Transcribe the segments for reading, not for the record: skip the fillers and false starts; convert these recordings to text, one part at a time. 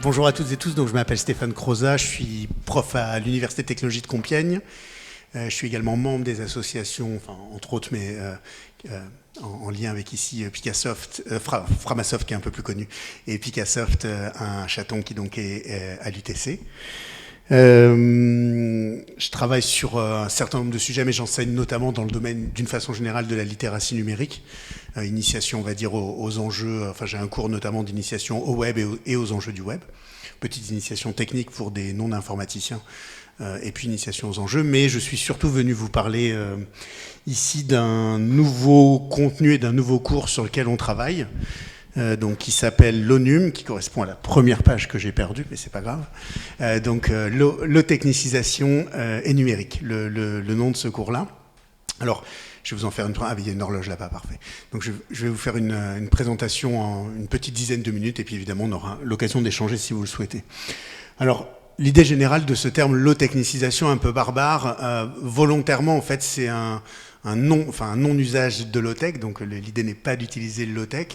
Bonjour à toutes et tous. Donc, je m'appelle Stéphane Croza, je suis prof à l'Université de Technologie de Compiègne. Je suis également membre des associations, enfin, entre autres, mais en lien avec ici Picassoft, Framasoft qui est un peu plus connu, et Picassoft, un chaton qui donc est à l'UTC. Je travaille sur un certain nombre de sujets, mais j'enseigne notamment dans le domaine, d'une façon générale, de la littératie numérique, initiation, on va dire, aux enjeux. Enfin, j'ai un cours notamment d'initiation au web et aux enjeux du web, petite initiation technique pour des non-informaticiens, et puis initiation aux enjeux. Mais je suis surtout venu vous parler ici d'un nouveau contenu et d'un nouveau cours sur lequel on travaille. Donc, qui s'appelle l'ONUM, qui correspond à la première page que j'ai perdue, mais c'est pas grave. L'eau-technicisation et numérique, le nom de ce cours-là. Alors, je vais vous en faire une... Ah, il y a une horloge là-bas, parfait. Donc, je vais vous faire une présentation en une petite dizaine de minutes, et puis évidemment, on aura l'occasion d'échanger si vous le souhaitez. Alors, l'idée générale de ce terme, l'eau-technicisation, un peu barbare, volontairement, en fait, c'est un non-usage de low-tech, donc l'idée n'est pas d'utiliser le low-tech,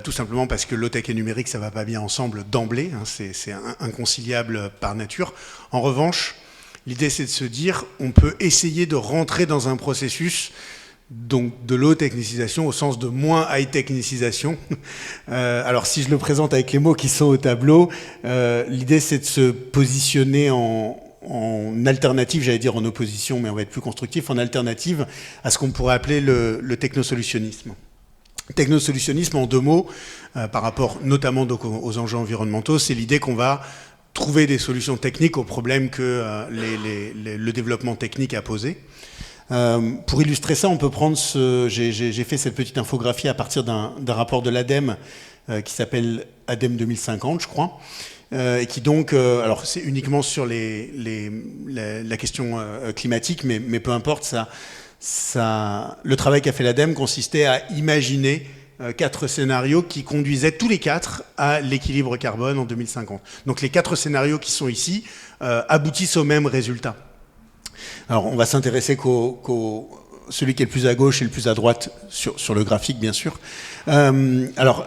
tout simplement parce que low-tech et numérique, ça ne va pas bien ensemble d'emblée, hein, c'est inconciliable par nature. En revanche, l'idée c'est de se dire, on peut essayer de rentrer dans un processus donc de low-technicisation au sens de moins high-technicisation. Alors si je le présente avec les mots qui sont au tableau, l'idée c'est de se positionner en alternative, j'allais dire en opposition, mais on va être plus constructif, en alternative à ce qu'on pourrait appeler le technosolutionnisme. Technosolutionnisme, en deux mots, par rapport notamment donc aux enjeux environnementaux, c'est l'idée qu'on va trouver des solutions techniques aux problèmes que le développement technique a posés. Pour illustrer ça, on peut prendre j'ai fait cette petite infographie à partir d'un rapport de l'ADEME qui s'appelle ADEME 2050, je crois. Et qui donc, alors c'est uniquement sur la question climatique, mais peu importe, le travail qu'a fait l'ADEME consistait à imaginer 4 scénarios qui conduisaient tous les 4 à l'équilibre carbone en 2050. Donc les 4 scénarios qui sont ici aboutissent au même résultat. Alors on va s'intéresser celui qui est le plus à gauche et le plus à droite sur le graphique, bien sûr. Alors,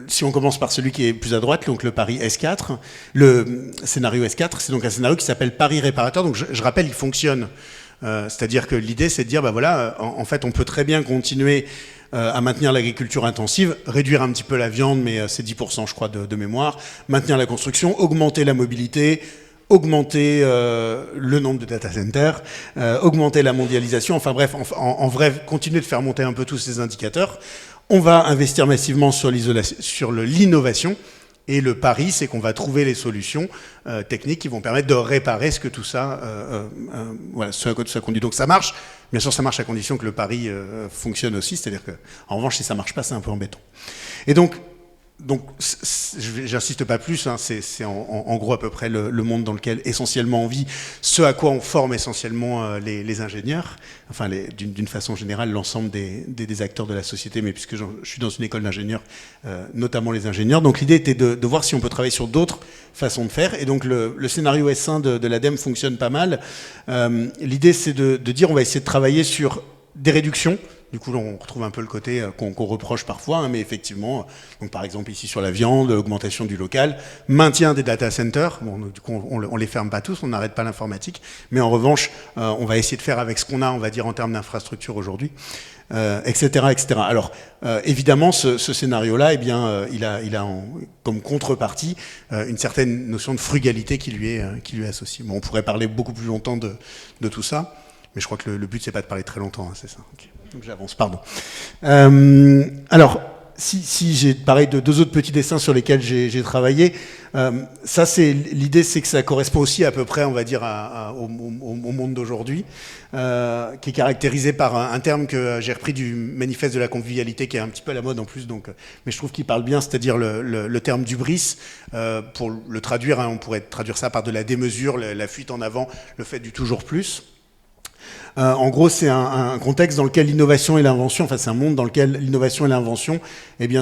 si on commence par celui qui est plus à droite, donc le Paris S4, le scénario S4, c'est donc un scénario qui s'appelle Paris réparateur. Donc, je rappelle, il fonctionne. C'est-à-dire que l'idée, c'est de dire, bah voilà, en fait, on peut très bien continuer à maintenir l'agriculture intensive, réduire un petit peu la viande, mais c'est 10%, je crois, de mémoire, maintenir la construction, augmenter la mobilité, augmenter le nombre de data centers, augmenter la mondialisation, enfin bref, en vrai, continuer de faire monter un peu tous ces indicateurs. On va investir massivement sur l'innovation, et le pari, c'est qu'on va trouver les solutions techniques qui vont permettre de réparer ce que tout ça, voilà, ce à quoi tout ça conduit. Donc ça marche, bien sûr ça marche à condition que le pari fonctionne aussi, c'est-à-dire que, en revanche, si ça marche pas, c'est un peu embêtant. Et donc j'insiste pas plus, hein, c'est en gros à peu près le monde dans lequel essentiellement on vit, ce à quoi on forme essentiellement les ingénieurs, enfin d'une façon générale l'ensemble des acteurs de la société, mais puisque je suis dans une école d'ingénieurs, notamment les ingénieurs, donc l'idée était de voir si on peut travailler sur d'autres façons de faire, et donc le scénario S1 de l'ADEME fonctionne pas mal. L'idée c'est de dire on va essayer de travailler sur des réductions. Du coup, on retrouve un peu le côté qu'on reproche parfois, hein, mais effectivement, donc par exemple ici sur la viande, augmentation du local, maintien des data centers, bon, du coup on les ferme pas tous, on n'arrête pas l'informatique, mais en revanche, on va essayer de faire avec ce qu'on a, on va dire en termes d'infrastructure aujourd'hui, etc., etc. Alors, évidemment, ce scénario-là, eh bien, il a comme contrepartie une certaine notion de frugalité qui lui est associée. Bon, on pourrait parler beaucoup plus longtemps de tout ça. Mais je crois que le but, c'est pas de parler très longtemps, hein, c'est ça. Okay. Donc j'avance, pardon. Alors, si j'ai pareil de 2 autres petits dessins sur lesquels j'ai travaillé, ça, l'idée, c'est que ça correspond aussi à peu près, on va dire, au monde d'aujourd'hui, qui est caractérisé par un terme que j'ai repris du manifeste de la convivialité, qui est un petit peu à la mode en plus, donc, mais je trouve qu'il parle bien, c'est-à-dire le terme d'hubris. Pour le traduire, hein, on pourrait traduire ça par de la démesure, la fuite en avant, le fait du toujours plus. En gros, c'est un contexte dans lequel l'innovation et l'invention, enfin c'est un monde dans lequel l'innovation et l'invention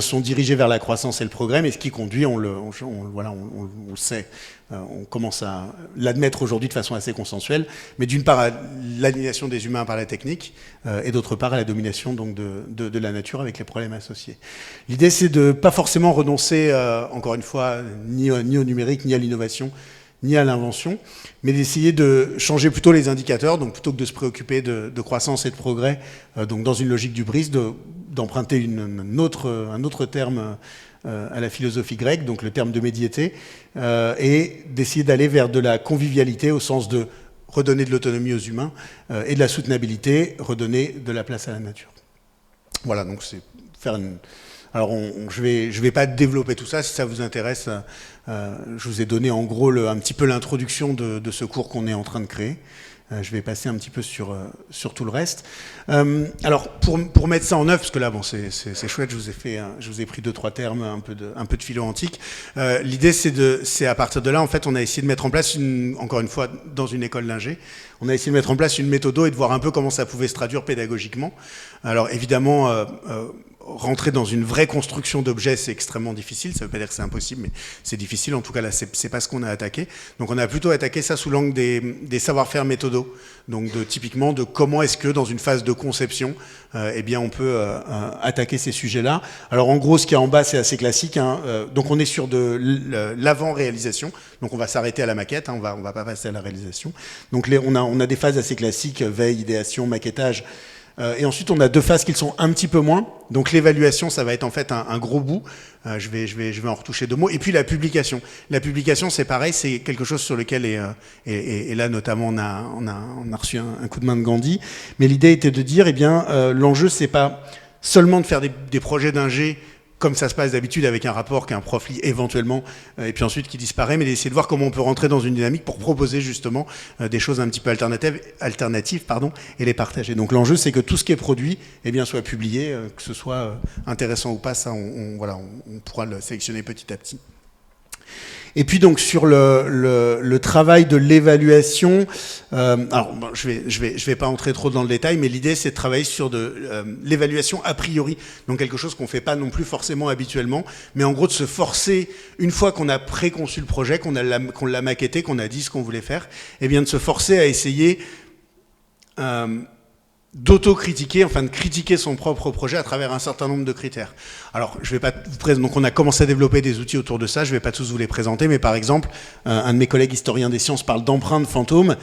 sont dirigées vers la croissance et le progrès, mais ce qui conduit, on le sait, on commence à l'admettre aujourd'hui de façon assez consensuelle, mais d'une part à l'aliénation des humains par la technique, et d'autre part à la domination donc, de la nature avec les problèmes associés. L'idée, c'est de pas forcément renoncer, encore une fois, ni au numérique, ni à l'innovation, ni à l'invention, mais d'essayer de changer plutôt les indicateurs, donc plutôt que de se préoccuper de croissance et de progrès, donc dans une logique du BRIS, d'emprunter un autre terme à la philosophie grecque, donc le terme de médiété, et d'essayer d'aller vers de la convivialité au sens de redonner de l'autonomie aux humains et de la soutenabilité, redonner de la place à la nature. Voilà, donc c'est faire une... Alors, je vais pas développer tout ça. Si ça vous intéresse, je vous ai donné en gros un petit peu l'introduction de ce cours qu'on est en train de créer. Je vais passer un petit peu sur tout le reste. Alors, pour mettre ça en œuvre, parce que là, bon, c'est chouette, je vous ai pris 2-3 termes, un peu de philo antique. L'idée, c'est à partir de là, en fait, on a essayé de mettre en place, encore une fois, dans une école d'ingé, on a essayé de mettre en place une méthode et de voir un peu comment ça pouvait se traduire pédagogiquement. Alors, évidemment, rentrer dans une vraie construction d'objets, c'est extrêmement difficile. Ça ne veut pas dire que c'est impossible, mais c'est difficile. En tout cas, là, c'est pas ce qu'on a attaqué. Donc, on a plutôt attaqué ça sous l'angle des savoir-faire méthodaux. Donc, typiquement, de comment est-ce que, dans une phase de conception, eh bien, on peut attaquer ces sujets-là. Alors, en gros, ce qu'il y a en bas, c'est assez classique. Hein. Donc, on est sur de l'avant-réalisation. Donc, on va s'arrêter à la maquette. Hein. On va pas passer à la réalisation. Donc, on a des phases assez classiques, veille, idéation, maquettage. Et ensuite, on a 2 phases qui le sont un petit peu moins. Donc l'évaluation, ça va être en fait un gros bout. Je vais en retoucher 2 mots. Et puis la publication. La publication, c'est pareil, c'est quelque chose sur lequel, et là notamment, on a reçu un coup de main de Gandhi. Mais l'idée était de dire, eh bien, l'enjeu, c'est pas seulement de faire des projets d'ingé comme ça se passe d'habitude avec un rapport qu'un prof lit éventuellement, et puis ensuite qui disparaît, mais d'essayer de voir comment on peut rentrer dans une dynamique pour proposer justement des choses un petit peu alternatives, et les partager. Donc l'enjeu, c'est que tout ce qui est produit eh bien, soit publié, que ce soit intéressant ou pas, ça on pourra le sélectionner petit à petit. Et puis donc sur le travail de l'évaluation, alors bon, je vais pas entrer trop dans le détail, mais l'idée c'est de travailler sur l'évaluation a priori, donc quelque chose qu'on fait pas non plus forcément habituellement, mais en gros de se forcer, une fois qu'on a préconçu le projet, qu'on l'a maquetté, qu'on a dit ce qu'on voulait faire, et bien de se forcer à essayer d'autocritiquer, enfin de critiquer son propre projet à travers un certain nombre de critères. Alors, je vais pas vous présenter, donc on a commencé à développer des outils autour de ça, je vais pas tous vous les présenter, mais par exemple, un de mes collègues historiens des sciences parle d'empreintes fantômes,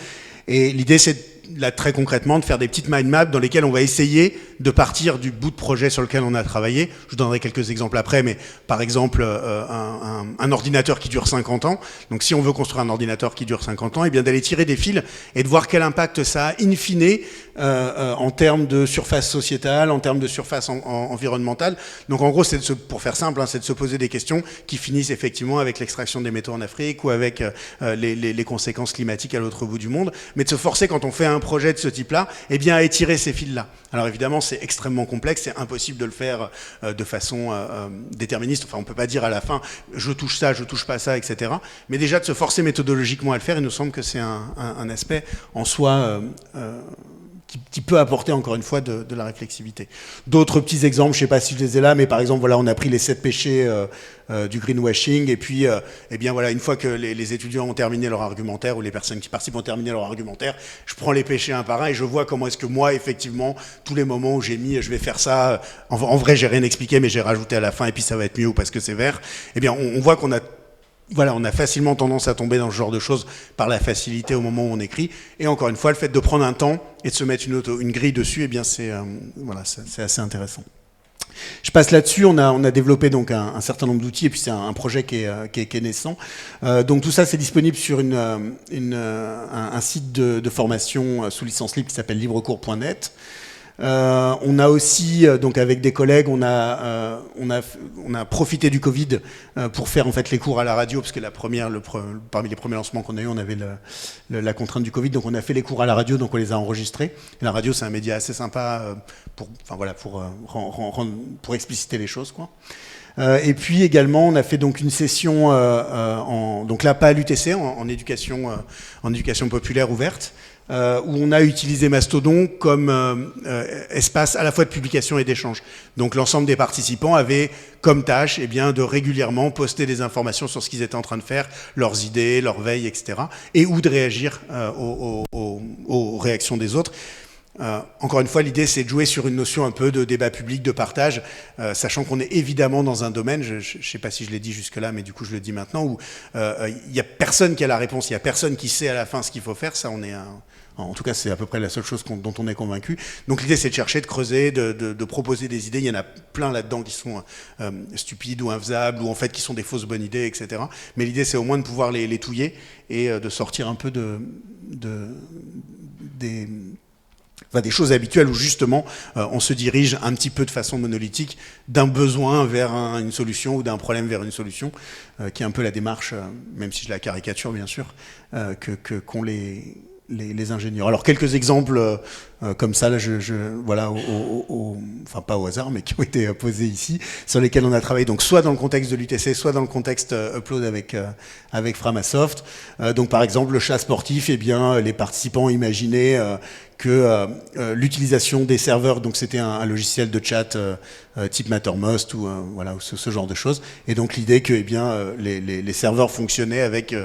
et l'idée c'est là très concrètement de faire des petites mind maps dans lesquelles on va essayer de partir du bout de projet sur lequel on a travaillé. Je vous donnerai quelques exemples après, mais par exemple un ordinateur qui dure 50 ans. Donc si on veut construire un ordinateur qui dure 50 ans, eh bien d'aller tirer des fils et de voir quel impact ça a in fine en termes de surface sociétale, en termes de surface environnementale. Donc en gros, pour faire simple, hein, c'est de se poser des questions qui finissent effectivement avec l'extraction des métaux en Afrique ou avec les conséquences climatiques à l'autre bout du monde, mais de se forcer quand on fait un projet de ce type-là, eh bien à étirer ces fils-là. Alors évidemment, c'est extrêmement complexe, c'est impossible de le faire de façon déterministe. Enfin, on peut pas dire à la fin, je touche ça, je touche pas ça, etc. Mais déjà de se forcer méthodologiquement à le faire, il nous semble que c'est un aspect en soi qui peut apporter encore une fois de la réflexivité. D'autres petits exemples, je ne sais pas si je les ai là, mais par exemple, voilà, on a pris les 7 péchés du greenwashing, et puis, eh bien voilà, une fois que les étudiants ont terminé leur argumentaire, ou les personnes qui participent ont terminé leur argumentaire, je prends les péchés un par un et je vois comment est-ce que moi, effectivement, tous les moments où j'ai mis, je vais faire ça, en vrai, j'ai rien expliqué, mais j'ai rajouté à la fin, et puis ça va être mieux parce que c'est vert. Eh bien, on voit qu'on a voilà, on a facilement tendance à tomber dans ce genre de choses par la facilité au moment où on écrit. Et encore une fois, le fait de prendre un temps et de se mettre une grille dessus, eh bien c'est assez intéressant. Je passe là-dessus, on a développé donc un certain nombre d'outils, et puis c'est un projet qui est naissant. Donc tout ça, c'est disponible sur un site de formation sous licence libre qui s'appelle librecours.net. On a aussi, donc avec des collègues, on a profité du Covid pour faire en fait les cours à la radio, parce que parmi les premiers lancements qu'on a eu, on avait la contrainte du Covid, donc on a fait les cours à la radio, donc on les a enregistrés. Et la radio, c'est un média assez sympa pour expliciter les choses, quoi. Et puis également, on a fait donc une session, donc là pas à l'UTC, en éducation populaire ouverte, où on a utilisé Mastodon comme espace à la fois de publication et d'échange. Donc l'ensemble des participants avaient comme tâche de régulièrement poster des informations sur ce qu'ils étaient en train de faire, leurs idées, leurs veilles, etc. Et ou de réagir aux réactions des autres. Encore une fois, l'idée, c'est de jouer sur une notion un peu de débat public, de partage, sachant qu'on est évidemment dans un domaine, je ne sais pas si je l'ai dit jusque-là, mais du coup, je le dis maintenant, où il n'y a personne qui a la réponse, il n'y a personne qui sait à la fin ce qu'il faut faire. Ça, en tout cas, c'est à peu près la seule chose dont on est convaincu. Donc l'idée, c'est de chercher, de creuser, de proposer des idées. Il y en a plein là-dedans qui sont stupides ou infaisables, ou en fait qui sont des fausses bonnes idées, etc. Mais l'idée, c'est au moins de pouvoir les touiller et de sortir un peu des choses habituelles où justement on se dirige un petit peu de façon monolithique d'un besoin vers une solution ou d'un problème vers une solution, qui est un peu la démarche, même si je la caricature bien sûr, qu'ont les ingénieurs. Alors quelques exemples comme ça, là, voilà, enfin pas au hasard, mais qui ont été posés ici, sur lesquels on a travaillé, donc soit dans le contexte de l'UTC, soit dans le contexte Upload avec Framasoft. Donc par exemple, le chat sportif, les participants imaginaient que l'utilisation des serveurs, donc c'était un logiciel de chat type Mattermost ou voilà, ce genre de choses, et donc l'idée que les serveurs fonctionnaient avec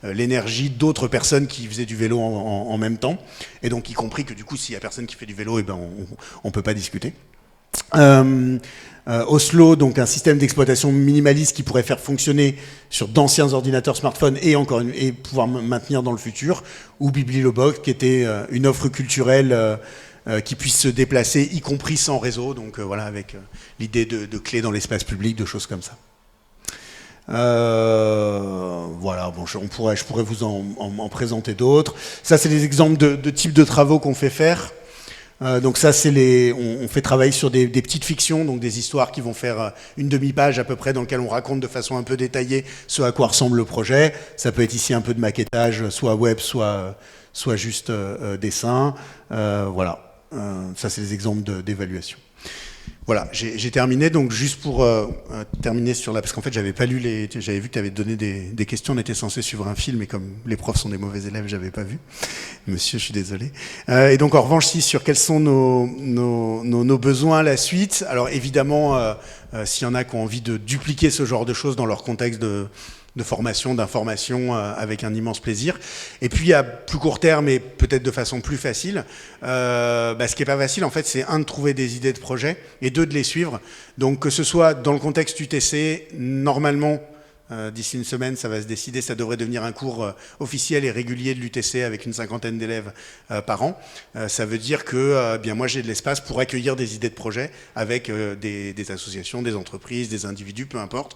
l'énergie d'autres personnes qui faisaient du vélo en même temps, et donc y compris que du coup s'il y a personne qui fait du vélo, on peut pas discuter. Oslo, donc un système d'exploitation minimaliste qui pourrait faire fonctionner sur d'anciens ordinateurs smartphones et pouvoir maintenir dans le futur, ou Biblilobox qui était une offre culturelle qui puisse se déplacer, y compris sans réseau, donc voilà, avec l'idée de clés dans l'espace public, de choses comme ça. Voilà, bon, je pourrais vous en présenter d'autres. Ça, c'est des exemples de types de travaux qu'on fait faire. Donc ça, on fait travailler sur des petites fictions, donc des histoires qui vont faire une demi-page à peu près, dans lesquelles on raconte de façon un peu détaillée ce à quoi ressemble le projet. Ça peut être ici un peu de maquettage, soit web, soit juste dessin. Voilà, ça c'est des exemples d'évaluation. Voilà, j'ai terminé, donc juste pour terminer sur parce qu'en fait j'avais vu que tu avais donné des questions, on était censé suivre un film, et comme les profs sont des mauvais élèves, j'avais pas vu. Monsieur, je suis désolé. Et donc en revanche, sur quels sont nos besoins à la suite. Alors évidemment, s'il y en a qui ont envie de dupliquer ce genre de choses dans leur contexte de formation, d'information, avec un immense plaisir. Et puis à plus court terme, et peut-être de façon plus facile, ce qui n'est pas facile en fait, c'est de trouver des idées de projet, et de les suivre. Donc que ce soit dans le contexte UTC, normalement, d'ici une semaine, ça va se décider, ça devrait devenir un cours officiel et régulier de l'UTC avec une 50aine d'élèves par an. Ça veut dire que moi j'ai de l'espace pour accueillir des idées de projet avec des associations, des entreprises, des individus, peu importe.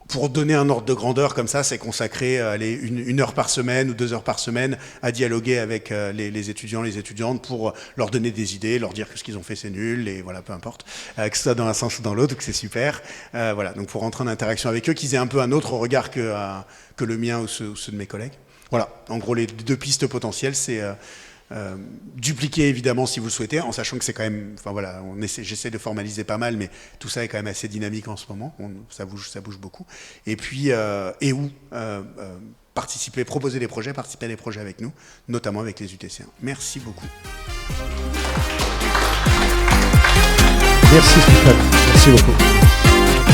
Pour donner un ordre de grandeur comme ça, c'est consacrer une heure par semaine ou 2 heures par semaine à dialoguer avec les étudiants, les étudiantes, pour leur donner des idées, leur dire que ce qu'ils ont fait c'est nul, et voilà, peu importe, que ce soit dans un sens ou dans l'autre, ou que c'est super. Voilà, donc pour rentrer en interaction avec eux, qu'ils aient un peu un autre regard que le mien ou ceux de mes collègues. Voilà, en gros les 2 pistes potentielles, c'est dupliquer évidemment si vous le souhaitez, en sachant que c'est quand même, enfin voilà, j'essaie de formaliser pas mal, mais tout ça est quand même assez dynamique en ce moment, ça bouge beaucoup. Et puis proposer des projets, participer à des projets avec nous, notamment avec les UTC1. Merci beaucoup. Merci Stéphane, merci beaucoup.